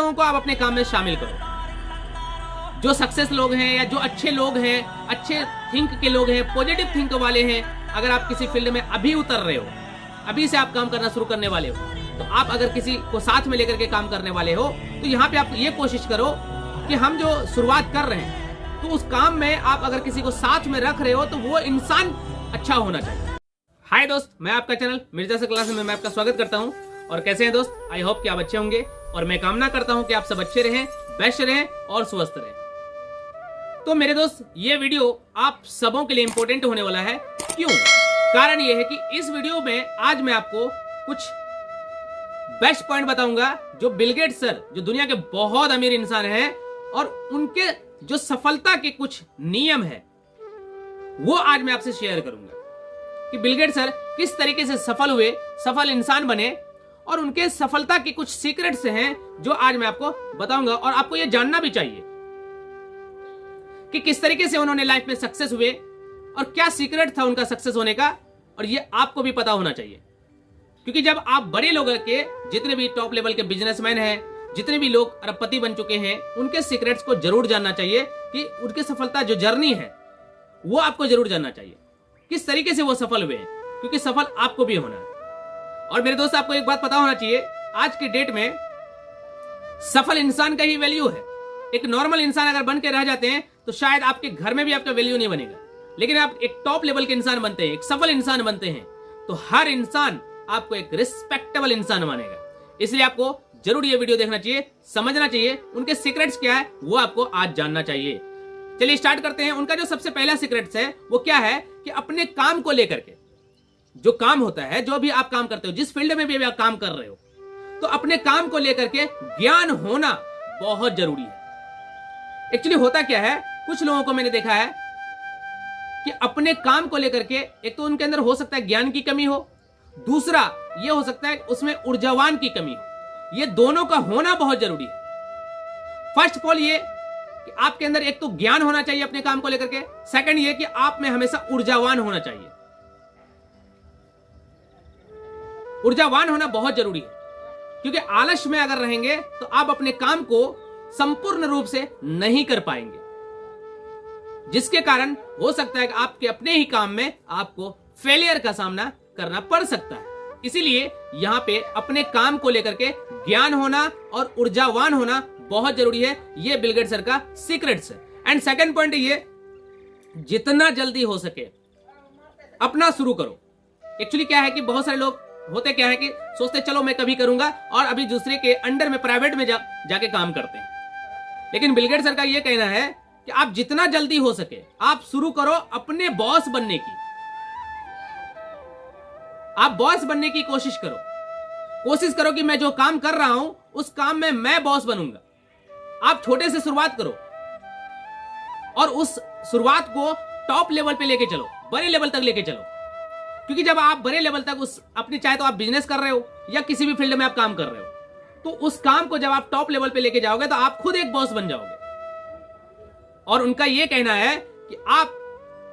लोगों को आप अपने काम में शामिल करो। जो सक्सेस लोग हैं या जो अच्छे लोग हैं, अच्छे थिंक के लोग हैं, पॉजिटिव थिंक वाले हैं, अगर आप किसी फील्ड में अभी उतर रहे हो, अभी से आप काम करना शुरू करने वाले हो, तो आप अगर किसी को साथ में लेकर के काम करने वाले हो, तो यहाँ पे आप ये कोशिश करो कि हम जो शुरुआत कर रहे हैं, तो उस काम में आप अगर किसी को साथ में रख रहे हो तो वो इंसान अच्छा होना चाहिए। हाय दोस्त, मैं आपका चैनल मिर्जा से क्लास में मैं आपका स्वागत करता हूँ। और कैसे हैं दोस्त? आई होप कि आप अच्छे होंगे और मैं कामना करता हूँ कि आप सब अच्छे रहें, बेस्ट रहें और स्वस्थ रहें। तो मेरे दोस्त, ये वीडियो आप सबों के लिए इंपॉर्टेंट होने वाला है। क्यों? कारण ये है कि इस वीडियो में आज मैं आपको कुछ बेस्ट पॉइंट बताऊंगा जो बिल गेट्स सर, जो दुनिया के बहुत अमीर इंसान हैं, और उनके जो सफलता के कुछ नियम है वो आज मैं आपसे शेयर करूंगा कि बिल गेट्स सर किस तरीके से सफल हुए, सफल इंसान बने, और उनके सफलता के कुछ सीक्रेट्स हैं जो आज मैं आपको बताऊंगा। और आपको यह जानना भी चाहिए कि किस तरीके से उन्होंने लाइफ में सक्सेस हुए और क्या सीक्रेट था उनका सक्सेस होने का, और ये आपको भी पता होना चाहिए। क्योंकि जब आप बड़े लोगों के, जितने भी टॉप लेवल के बिजनेसमैन हैं, जितने भी लोग अरबपति बन चुके हैं, उनके सीक्रेट्स को जरूर जानना चाहिए कि उनकी सफलता जो जर्नी है वो आपको जरूर जानना चाहिए, किस तरीके से वो सफल हुए हैं, क्योंकि सफल आपको भी होना है। और मेरे दोस्त, आपको एक बात पता होना चाहिए, आज की डेट में सफल इंसान का ही वैल्यू है। एक नॉर्मल इंसान अगर बन के रह जाते हैं तो शायद आपके घर में भी आपका वैल्यू नहीं बनेगा, लेकिन आप एक टॉप लेवल के इंसान बनते हैं, एक सफल इंसान बनते हैं, तो हर इंसान आपको एक रिस्पेक्टेबल इंसान मानेगा। इसलिए आपको जरूर ये वीडियो देखना चाहिए, समझना चाहिए, उनके सीक्रेट्स क्या है वो आपको आज जानना चाहिए। चलिए स्टार्ट करते हैं। उनका जो सबसे पहला सीक्रेट्स है वो क्या है कि अपने काम को लेकर के, जो काम होता है, जो भी आप काम करते हो, जिस फील्ड में भी आप काम कर रहे हो, तो अपने काम को लेकर के ज्ञान होना बहुत जरूरी है। एक्चुअली होता क्या है, कुछ लोगों को मैंने देखा है कि अपने काम को लेकर के एक तो उनके अंदर हो सकता है ज्ञान की कमी हो, दूसरा ये हो सकता है उसमें ऊर्जावान की कमी हो। ये दोनों का होना बहुत जरूरी है। फर्स्ट ऑफ ऑल ये कि आपके अंदर एक तो ज्ञान होना चाहिए अपने काम को लेकर के, सेकंड ये कि आप में हमेशा ऊर्जावान होना चाहिए। ऊर्जावान होना बहुत जरूरी है, क्योंकि आलस्य में अगर रहेंगे तो आप अपने काम को संपूर्ण रूप से नहीं कर पाएंगे, जिसके कारण हो सकता है कि आपके अपने ही काम में आपको फेलियर का सामना करना पड़ सकता है। इसीलिए यहां पे अपने काम को लेकर के ज्ञान होना और ऊर्जावान होना बहुत जरूरी है। ये बिल गेट्स सर का सीक्रेट्स है। एंड सेकंड पॉइंट ये, जितना जल्दी हो सके अपना शुरू करो। एक्चुअली क्या है कि बहुत सारे लोग होते क्या है कि सोचते चलो मैं कभी करूंगा, और अभी दूसरे के अंडर में प्राइवेट में जाके काम करते हैं। लेकिन बिल गेट्स सर का ये कहना है कि आप जितना जल्दी हो सके आप शुरू करो अपने बॉस बनने की। आप बॉस बनने की कोशिश करो कि मैं जो काम कर रहा हूं उस काम में मैं बॉस बनूंगा। आप छोटे से शुरुआत करो और उस शुरुआत को टॉप लेवल पे लेके चलो, बड़े लेवल तक लेके चलो। क्योंकि जब आप बड़े लेवल तक अपने, चाहे तो आप बिजनेस कर रहे हो या किसी भी फील्ड में आप काम कर रहे हो, तो उस काम को जब आप टॉप लेवल पे लेके जाओगे तो आप खुद एक बॉस बन जाओगे। और उनका यह कहना है कि आप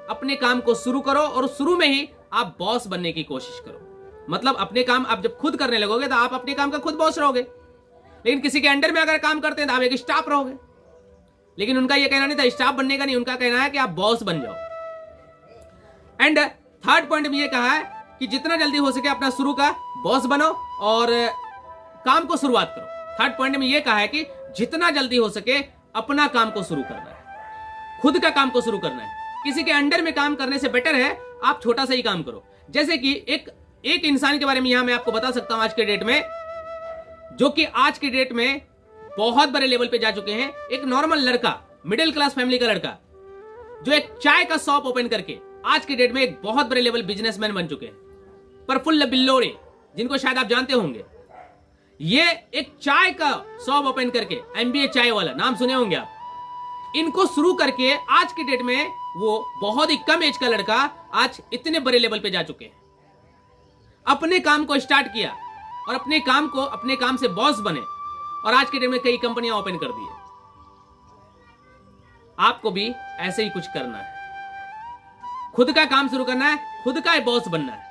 अपने काम को शुरू करो और शुरू में ही आप बॉस बनने की कोशिश करो। मतलब अपने काम आप जब खुद करने लगोगे तो आप अपने काम का खुद बॉस रहोगे। लेकिन किसी के अंडर में अगर काम करते हैं तो आप एक स्टाफ रहोगे। लेकिन उनका यह कहना नहीं था स्टाफ बनने का, नहीं, उनका कहना है कि आप बॉस बन जाओ। एंड थर्ड पॉइंट में यह कहा है कि जितना जल्दी हो सके अपना शुरू का बॉस बनो और काम को शुरुआत करो। थर्ड पॉइंट में यह कहा है कि जितना जल्दी हो सके अपना काम को शुरू करना है, खुद का काम को शुरू करना है। किसी के अंडर में काम करने से बेटर है आप छोटा सा ही काम करो। जैसे कि एक इंसान के बारे में यहां मैं आपको बता सकता हूं आज के डेट में, जो कि आज की डेट में बहुत बड़े लेवल पे जा चुके हैं। एक नॉर्मल लड़का, मिडिल क्लास फैमिली का लड़का, जो एक चाय का शॉप ओपन करके आज की डेट में एक बहुत बड़े लेवल बिजनेसमैन बन चुके हैं। प्रफुल्ल बिल्लोरे, जिनको शायद आप जानते होंगे, ये एक चाय का शॉप ओपन करके, MBA चाय वाला, नाम सुने होंगे आप, इनको शुरू करके आज की डेट में वो बहुत ही कम एज का लड़का आज इतने बड़े लेवल पे जा चुके हैं। अपने काम को स्टार्ट किया और अपने काम से बॉस बने और आज के डेट में कई कंपनियां ओपन कर दी है। आपको भी ऐसे ही कुछ करना है, खुद का काम शुरू करना है, खुद का बॉस बनना है।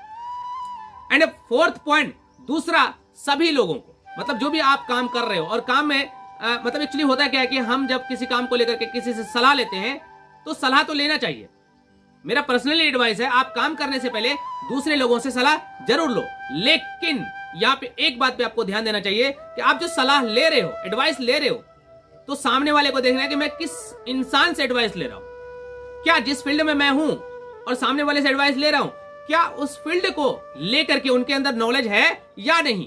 एंड फोर्थ पॉइंट, दूसरा, सभी लोगों को, मतलब जो भी आप काम कर रहे हो और काम में मतलब एक्चुअली होता क्या है कि हम जब किसी काम को लेकर के किसी से सलाह लेते हैं तो सलाह तो लेना चाहिए। मेरा पर्सनली एडवाइस है, आप काम करने से पहले दूसरे लोगों से सलाह जरूर लो, लेकिन यहाँ पे एक बात पे आपको ध्यान देना चाहिए कि आप जो सलाह ले रहे हो, एडवाइस ले रहे हो, तो सामने वाले को देखना है कि मैं किस इंसान से एडवाइस ले रहा हूं। क्या जिस फील्ड में मैं हूं और सामने वाले से एडवाइस ले रहा हूं, क्या उस फील्ड को लेकर के उनके अंदर नॉलेज है या नहीं?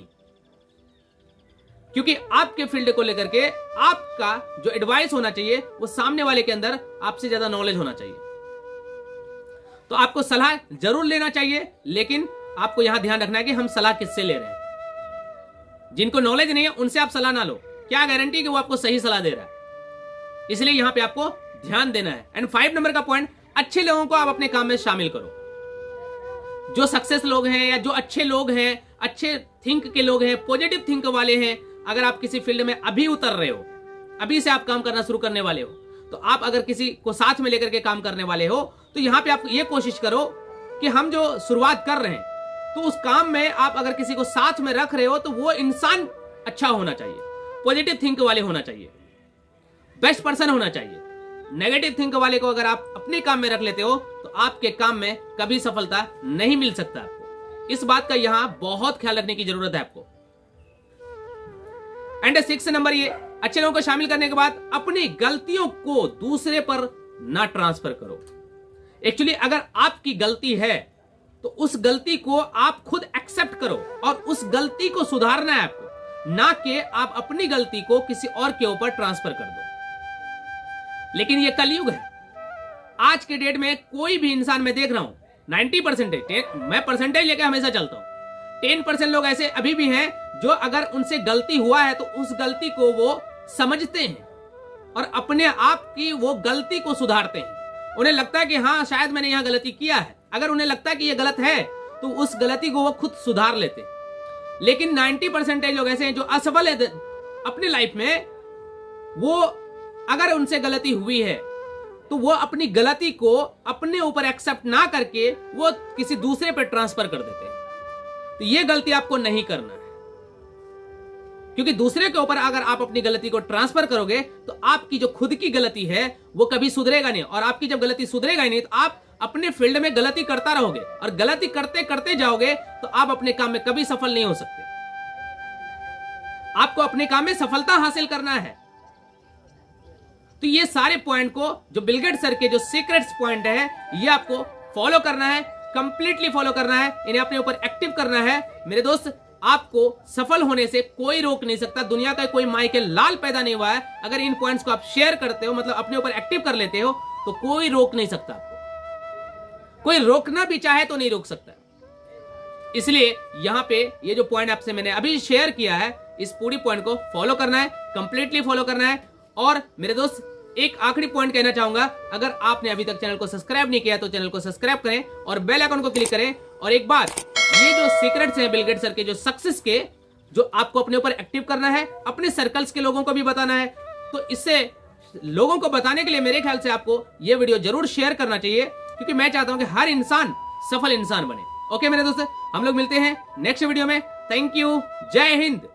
क्योंकि आपके फील्ड को लेकर के आपका जो एडवाइस होना चाहिए वो सामने वाले के अंदर आपसे ज्यादा नॉलेज होना चाहिए। तो आपको सलाह जरूर लेना चाहिए, लेकिन आपको यहां ध्यान रखना है कि हम सलाह किससे ले रहे हैं। जिनको नॉलेज नहीं है उनसे आप सलाह ना लो, क्या गारंटी कि वो आपको सही सलाह दे रहा है। इसलिए यहां पे आपको ध्यान देना है। एंड 5 नंबर का पॉइंट, अच्छे लोगों को आप अपने काम में शामिल करो। जो सक्सेस लोग हैं या जो अच्छे लोग हैं, अच्छे थिंक के लोग हैं, पॉजिटिव थिंक वाले हैं, अगर आप किसी फील्ड में अभी उतर रहे हो, अभी से आप काम करना शुरू करने वाले हो, तो आप अगर किसी को साथ में लेकर के काम करने वाले हो, तो यहां पे आप ये कोशिश करो कि हम जो शुरुआत कर रहे हैं, तो उस काम में आप अगर किसी को साथ में रख रहे हो तो वो इंसान अच्छा होना चाहिए, पॉजिटिव थिंक वाले होना चाहिए, बेस्ट पर्सन होना चाहिए। नेगेटिव थिंक वाले को अगर आप अपने काम में रख लेते हो तो आपके काम में कभी सफलता नहीं मिल सकता आपको। इस बात का यहां बहुत ख्याल रखने की जरूरत है आपको। एंड 6 नंबर, ये अच्छे लोगों को शामिल करने के बाद अपनी गलतियों को दूसरे पर ना ट्रांसफर करो। एक्चुअली अगर आपकी गलती है तो उस गलती को आप खुद एक्सेप्ट करो और उस गलती को सुधारना है आपको, ना कि आप अपनी गलती को किसी और के ऊपर ट्रांसफर कर दो। लेकिन ये कलयुग है। आज के डेट में कोई भी इंसान मैं देख रहा हूं 90%, मैं परसेंटेज लेकर हमेशा चलता हूं, 10% लोग ऐसे अभी भी हैं जो अगर उनसे गलती हुआ है तो उस गलती को वो समझते हैं और अपने आप की वो गलती को सुधारते हैं। उन्हें लगता है कि हाँ शायद मैंने यहां गलती किया है, अगर उन्हें लगता है कि ये गलत है तो उस गलती को वो खुद सुधार लेते। लेकिन 90% लोग ऐसे हैं जो असफल है अपने लाइफ में, वो अगर उनसे गलती हुई है तो वो अपनी गलती को अपने ऊपर एक्सेप्ट ना करके वो किसी दूसरे पर ट्रांसफर कर देते हैं। तो ये गलती आपको नहीं करना है, क्योंकि दूसरे के ऊपर अगर आप अपनी गलती को ट्रांसफर करोगे तो आपकी जो खुद की गलती है वो कभी सुधरेगा नहीं, और आपकी जब गलती सुधरेगा ही नहीं तो आप अपने फील्ड में गलती करता रहोगे और गलती करते करते जाओगे तो आप अपने काम में कभी सफल नहीं हो सकते। आपको अपने काम में सफलता हासिल करना है। तो ये सारे पॉइंट को, जो बिल गेट्स सर के जो सीक्रेट्स पॉइंट है, ये आपको फॉलो करना है, कंप्लीटली फॉलो करना है, इन्हें अपने ऊपर एक्टिव करना है। मेरे दोस्त, आपको सफल होने से कोई रोक नहीं सकता। दुनिया का कोई माइकल लाल पैदा नहीं हुआ है। अगर इन पॉइंट्स को आप शेयर करते हो, मतलब अपने ऊपर एक्टिव कर लेते हो, तो कोई रोक नहीं सकता आपको। कोई रोकना भी चाहे तो नहीं रोक सकता। इसलिए यहां पे ये जो पॉइंट आपसे मैंने अभी शेयर किया है, इस पूरी पॉइंट को फॉलो करना है, कंप्लीटली फॉलो करना है। और मेरे दोस्त, एक आखिरी पॉइंट कहना चाहूंगा, अगर आपने अभी तक चैनल को सब्सक्राइब नहीं किया तो चैनल को सब्सक्राइब करें और बेल आइकन को क्लिक करें। और एक बात, ये जो सीक्रेट्स हैं बिल गेट्स सर के, जो सक्सेस के, जो आपको अपने ऊपर एक्टिव करना है, अपने सर्कल्स के लोगों को भी बताना है, तो इससे लोगों को बताने के लिए मेरे ख्याल से आपको ये वीडियो जरूर शेयर करना चाहिए, क्योंकि मैं चाहता हूं कि हर इंसान सफल इंसान बने। ओके मेरे दोस्त, हम लोग मिलते हैं नेक्स्ट वीडियो में। थैंक यू, जय हिंद।